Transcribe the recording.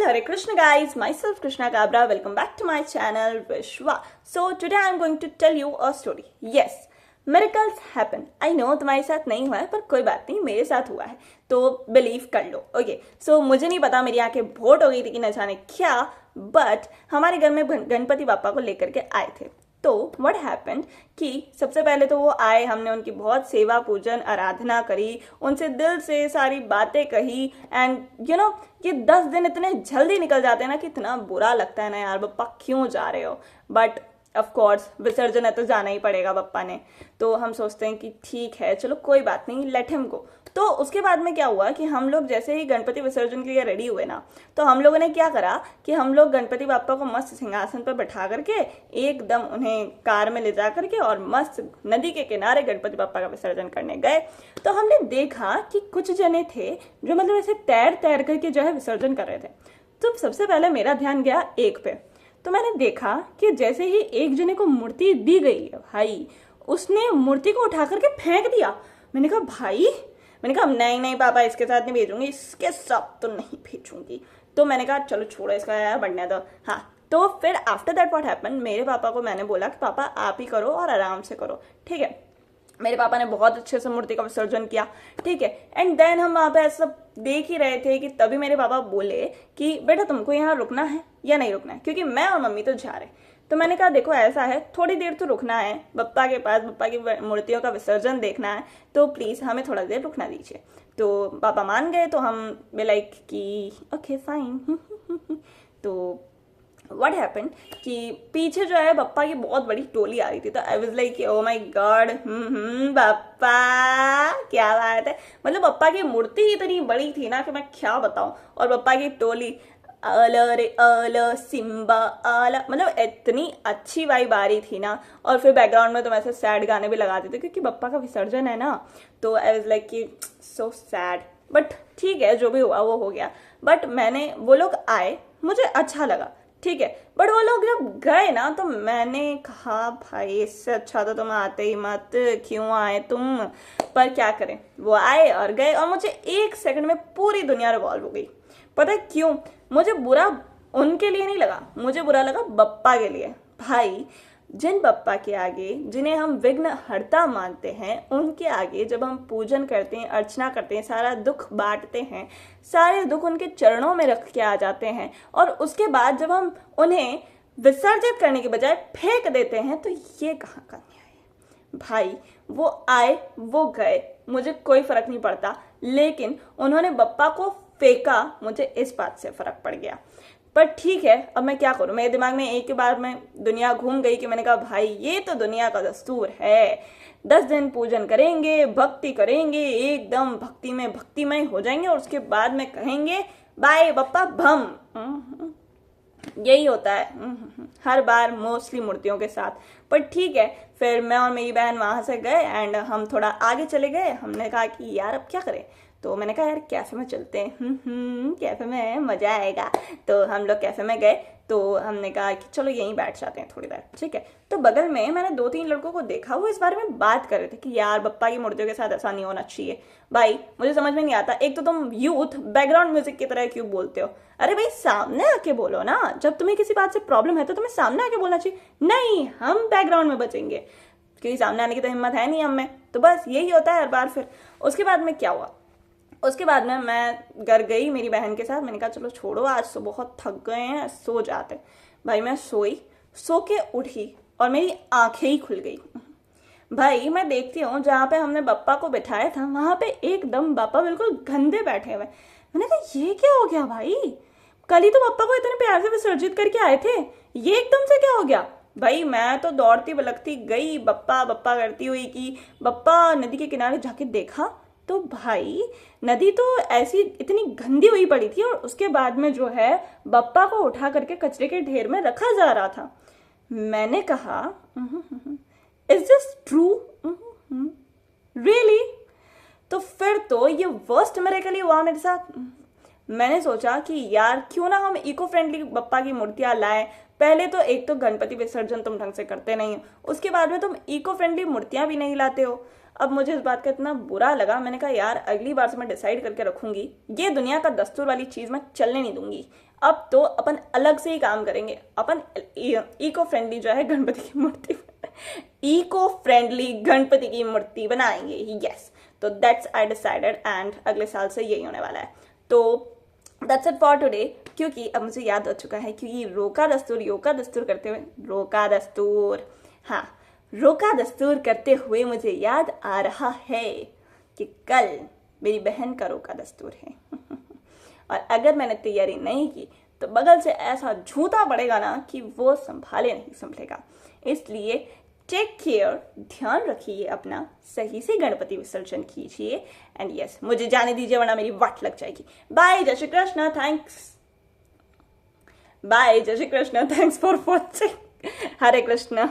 Hare Krishna guys, myself Krishna Kabra, welcome back to my channel Vishwa. So today I am going to tell you a story. Yes, miracles happen. I know तुम्हारे साथ नहीं हुआ है पर कोई बात नहीं, मेरे साथ हुआ है तो बिलीव कर लो. ओके सो मुझे नहीं पता मेरी आंखें भोट हो गई थी कि न जाने क्या, बट हमारे घर में गणपति बापा को लेकर के आए थे. तो व्हाट हैपेंड कि सबसे पहले तो वो आए, हमने उनकी बहुत सेवा पूजन आराधना करी, उनसे दिल से सारी बातें कही एंड यू नो ये 10 दिन इतने जल्दी निकल जाते हैं ना कि इतना बुरा लगता है ना यार, बप्पा क्यों जा रहे हो. बट ऑफ कोर्स विसर्जन है तो जाना ही पड़ेगा बप्पा ने. तो हम सोचते हैं कि ठीक है चलो कोई बात नहीं, लेट हिम गो. तो उसके बाद में क्या हुआ कि हम लोग जैसे ही गणपति विसर्जन के लिए रेडी हुए ना, तो हम लोगों ने क्या करा कि हम लोग गणपति बापा को मस्त सिंहासन पर बैठा करके एकदम उन्हें कार में ले जा करके और मस्त नदी के किनारे गणपति बापा का विसर्जन करने गए. तो हमने देखा कि कुछ जने थे जो मतलब ऐसे तैर तैर करके जो है विसर्जन कर रहे थे. तो सबसे पहले मेरा ध्यान गया एक पे. तो मैंने देखा कि जैसे ही एक जने को मूर्ति दी गई है भाई, उसने मूर्ति को उठा करके फेंक दिया. मैंने कहा भाई, मैंने कहा नहीं नहीं पापा इसके साथ नहीं भेजूंगी, इसके साथ तो नहीं भेजूंगी. तो मैंने कहा चलो छोड़ो इसका यार बढ़ने दो. हाँ तो फिर आफ्टर दैट व्हाट हैपन, मेरे पापा को मैंने बोला कि पापा आप ही करो और आराम से करो, ठीक है. मेरे पापा ने बहुत अच्छे से मूर्ति का विसर्जन किया, ठीक है. एंड देन हम वहाँ पे ऐसा देख ही रहे थे कि तभी मेरे पापा बोले कि बेटा तुमको यहाँ रुकना है या नहीं रुकना है, क्योंकि मैं और मम्मी तो जा रहे. तो मैंने कहा देखो ऐसा है, थोड़ी देर तो रुकना है, बप्पा के पास बप्पा की मूर्तियों का विसर्जन देखना है, तो प्लीज़ हमें थोड़ा देर रुकना दीजिए. तो पापा मान गए. तो हम बे लाइक कि ओके फाइन. तो व्हाट हैपेंड कि पीछे जो है बप्पा की बहुत बड़ी टोली आ रही थी. तो I was like oh my God, Bappa क्या बात है. मतलब बप्पा की मूर्ति इतनी बड़ी थी ना कि मैं क्या बताऊं, और बप्पा की टोली अल रे अल सिम्बा आला, मतलब इतनी अच्छी वाइब आ रही थी ना. और फिर बैकग्राउंड में तो वैसे सैड गाने भी लगा देते क्योंकि बप्पा का विसर्जन है ना. तो आई वाज लाइक कि सो सैड, बट ठीक है जो भी हुआ वो हो गया. बट मैंने वो लोग आए, मुझे अच्छा लगा, ठीक है. बट वो लोग जब गए ना तो मैंने कहा भाई इससे अच्छा तो तुम आते ही मत, क्यों आए तुम. पर क्या करें, वो आए और गए और मुझे एक सेकंड में पूरी दुनिया रिवॉल्व हो गई. पता है क्यों? मुझे बुरा उनके लिए नहीं लगा, मुझे बुरा लगा बप्पा के लिए. भाई जिन बप्पा के आगे जिन्हें हम विघ्न हरता मानते हैं, उनके आगे जब हम पूजन करते हैं, अर्चना करते हैं, सारा दुख बांटते हैं, सारे दुख उनके चरणों में रख के आ जाते हैं, और उसके बाद जब हम उन्हें विसर्जित करने के बजाय फेंक देते हैं, तो ये कहाँ का न्याय है. भाई वो आए वो गए, मुझे कोई फर्क नहीं पड़ता, लेकिन उन्होंने बप्पा को फेंका, मुझे इस बात से फर्क पड़ गया. पर ठीक है अब मैं क्या करूं, मेरे दिमाग में एक ही बार में दुनिया घूम गई कि मैंने कहा भाई ये तो दुनिया का दस्तूर है, 10 दिन पूजन करेंगे, भक्ति करेंगे, एकदम भक्ति में भक्तिमय हो जाएंगे और उसके बाद में कहेंगे बाय बप्पा भम. यही होता है हर बार मोस्टली मूर्तियों के साथ. पर ठीक है, फिर मैं और मेरी बहन वहां से गए एंड हम थोड़ा आगे चले गए. हमने कहा कि यार अब क्या करें, तो मैंने कहा यार कैफे में चलते हैं, कैफे में मजा आएगा. तो हम लोग कैफे में गए. तो हमने कहा कि चलो यहीं बैठ जाते हैं थोड़ी देर, ठीक है. तो बगल में मैंने 2-3 लड़कों को देखा, वो इस बारे में बात कर रहे थे कि यार बप्पा की मूर्तियों के साथ ऐसा नहीं होना चाहिए. भाई मुझे समझ में नहीं आता, एक तो तुम यूथ बैकग्राउंड म्यूजिक की तरह क्यों बोलते हो. अरे भाई सामने आके बोलो ना, जब तुम्हें किसी बात से प्रॉब्लम है तो तुम्हें सामने आके बोलना चाहिए. नहीं हम बैकग्राउंड में बचेंगे क्योंकि सामने आने की तो हिम्मत है नहीं हम में. तो बस यही होता है हर बार. फिर उसके बाद में क्या हुआ, उसके बाद में मैं घर गई मेरी बहन के साथ. मैंने कहा चलो छोड़ो आज तो बहुत थक गए हैं, सो जाते. भाई मैं सोई, सो के उठी और मेरी आंखें ही खुल गई. भाई मैं देखती हूँ जहाँ पे हमने बप्पा को बिठाया था वहां पे एकदम बप्पा बिल्कुल गंदे बैठे हुए. मैंने कहा ये क्या हो गया भाई, कल ही तो बप्पा को इतने प्यार से विसर्जित करके आए थे, ये एकदम से क्या हो गया. भाई मैं तो दौड़ती बलकती गई बप्पा बप्पा करती हुई कि बप्पा नदी के किनारे जाके देखा तो भाई नदी तो ऐसी इतनी गंदी हुई पड़ी थी, और उसके बाद में जो है बप्पा को उठा करके कचरे के ढेर में रखा जा रहा था. मैंने कहा इज दिस ट्रू रियली. तो फिर तो ये वर्स्ट मिरेकल ही हुआ मेरे साथ. मैंने सोचा कि यार क्यों ना हम इको फ्रेंडली बप्पा की मूर्तियां लाएं. पहले तो एक तो गणपति विसर्जन तुम ढंग से करते नहीं हो, उसके बाद में तुम इको फ्रेंडली मूर्तियां भी नहीं लाते हो. अब मुझे इस बात का इतना बुरा लगा, मैंने कहा यार अगली बार से मैं डिसाइड करके रखूंगी, ये दुनिया का दस्तूर वाली चीज़ मैं चलने नहीं दूंगी। अब तो अपन अलग से ही काम करेंगे, अपन इको फ्रेंडली जो है गणपति की मूर्ति इको फ्रेंडली गणपति की मूर्ति बनाएंगे। यस, तो दैट्स आई डिसाइडेड एंड अगले साल से यही होने वाला है। तो दैट्स इट फॉर टुडे, क्योंकि अब मुझे याद हो चुका है, क्योंकि रोका दस्तूर करते हुए रोका दस्तूर करते हुए मुझे याद आ रहा है कि कल मेरी बहन का रोका दस्तूर है और अगर मैंने तैयारी नहीं की तो बगल से ऐसा झूठा पड़ेगा ना कि वो संभाले नहीं संभलेगा। इसलिए टेक केयर, ध्यान रखिए अपना, सही से गणपति विसर्जन कीजिए एंड यस, मुझे जाने दीजिए वरना मेरी वाट लग जाएगी। बाय, जय Shri Krishna, thanks for watching. Hare Krishna.